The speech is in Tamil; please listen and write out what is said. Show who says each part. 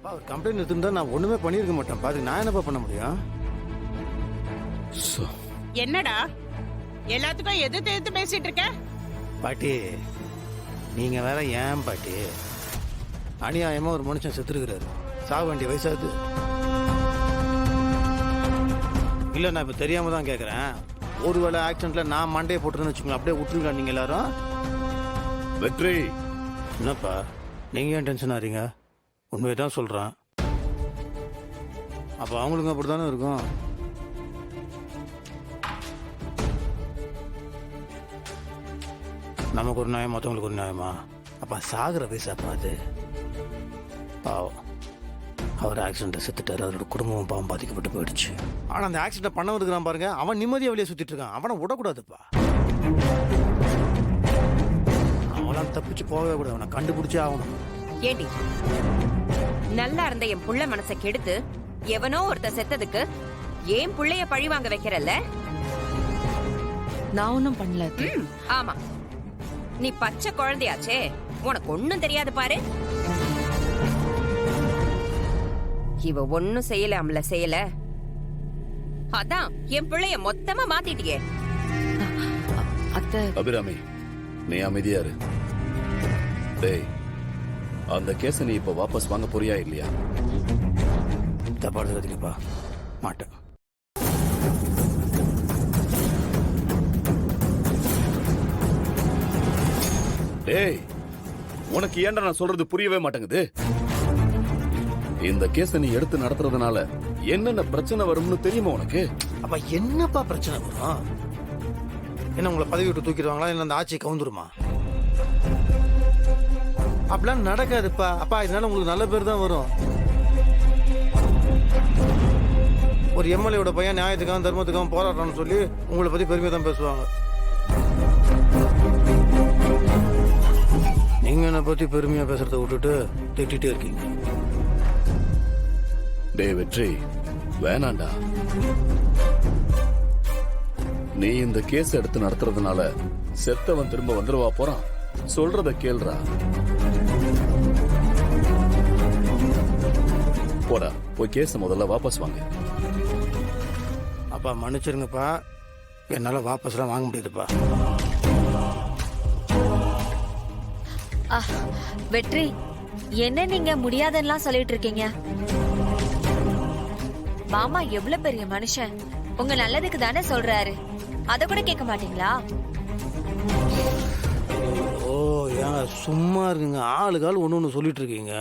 Speaker 1: அவர் கம்ப்ளைண்ட் எடுத்துருந்தா நான் ஒண்ணுமே பண்ணியிருக்க மாட்டேன். பாத்து நான் என்னப்பா பண்ண முடியும்?
Speaker 2: என்னடா எல்லாத்துக்கும் எதிர்த்து பேசிட்டு இருக்க?
Speaker 1: பாட்டி நீங்க வேற ஏன் பாட்டி? அநியாயமா ஒரு மனுஷன் செத்துருக்கிறாரு. சாக வேண்டிய வயசாது. இல்ல நான் இப்ப தெரியாம தான் கேக்குறேன். ஒருவேளை ஆக்சிடென்ட்ல நான் மண்டையை போட்டுருன்னு வச்சுக்கோங்க, அப்படியே விட்டுருங்க நீங்க எல்லாரும்.
Speaker 3: வெற்றி,
Speaker 1: என்னப்பா நீங்க ஏன் டென்ஷன் ஆறீங்க? உண்மையை தான் சொல்றேன். அப்ப அவங்களுக்கு அப்படித்தானே இருக்கும். நமக்கு ஒரு நியாயம், மற்றவங்களுக்கு ஒரு நியாயமா? அப்ப சாகுற வயசாப்பா அது. பாவம், அவர் ஆக்சிடென்ட் செத்துட்டாரு. அவரோட குடும்பமும் பாவம் பாதிக்கப்பட்டு போயிடுச்சு. ஆனா அந்த ஆக்சிடென்ட் பண்ண இருக்கிறான் பாருங்க, அவன் நிம்மதியா வெளியே சுத்திட்டு இருக்கான். அவனை விடக்கூடாதுப்பா. அவெல்லாம் தப்பிச்சு போகவே கூடாது. அவனை கண்டுபிடிச்சே ஆகணும்.
Speaker 4: ஏண்டி நல்லா இருந்த என் புள்ள மனசை கெடுத்து எவனோ ஒருத்த செத்ததுக்கு ஏன் புள்ளைய பழி வாங்க வைக்கிறல்ல?
Speaker 5: நான் ஒன்னும் பண்ணல.
Speaker 4: ஆமா, நீ பச்சை குழந்தையாச்சே, உனக்கு ஒண்ணும் தெரியாது பாரு. இவ ஒண்ணும் செய்யலாம்ல, செய்யல. அதான் என் பிள்ளைய மொத்தமா மாத்திட்டியே.
Speaker 5: அத்தை,
Speaker 3: அபிராமி நீ அமைதியா இரு. டேய், அந்த கேஸ நீ இப்ப வாபஸ் வாங்க போறியா இல்லையா?
Speaker 1: தப்பா எடுத்துக்காதீங்கப்பா. மாட்டேன்.
Speaker 3: டேய், உனக்கு ஏன்டா நான் சொல்றது புரியவே மாட்டேங்குது? இந்த கேஸ நீ எடுத்து நடத்துறதுனால என்னென்ன பிரச்சனை வரும்னு தெரியுமா உனக்கு?
Speaker 1: அப்ப என்னப்பா பிரச்சனை வரும்? என்ன உங்களை பதவி விட்டு தூக்கிடுவாங்களா? இல்ல அந்த ஆட்சி கவுந்துருமா? அப்படிலாம் நடக்காதுப்பா. அப்பா இதனால உங்களுக்கு நல்ல பேர் தான் வரும். ஒரு எம்எல்ஏட பையன் நியாயத்துக்காகவும் தர்மத்துக்காகவும் போராடுறான்னு சொல்லி உங்களை பத்தி பெருமையா தான் பேசுவாங்க. நீங்க என்னை பத்தி பெருமையா பேசுறதை விட்டுட்டு திட்டிகிட்டே இருக்கீங்க.
Speaker 3: டேய் வெற்றி, வேணாண்டா. நீ இந்த கேஸ் எடுத்து நடத்துறதுனால செத்தவன் திரும்ப வந்துருவா போறான். சொல்றத கேள்றா. போடா, போய் கேஸ முதல்ல வாபஸ் வாங்க.
Speaker 1: அப்பா மன்னிச்சிருங்கப்பா, என்னால வாபஸ்லாம் வாங்க முடியாதுப்பா.
Speaker 6: வெற்றி, என்ன நீங்க முடியாதெல்லாம் சொல்லிட்டு இருக்கீங்க? மாமா எவ்வளவு பெரிய மனுஷன், உங்க நல்லதுக்கு தானே சொல்றாரு. அத கூட கேட்க மாட்டீங்களா?
Speaker 1: ஓ ஏன் சும்மா இருக்குங்க, ஆளுக்கு ஆள் ஒண்ணு சொல்லிட்டு இருக்கீங்க.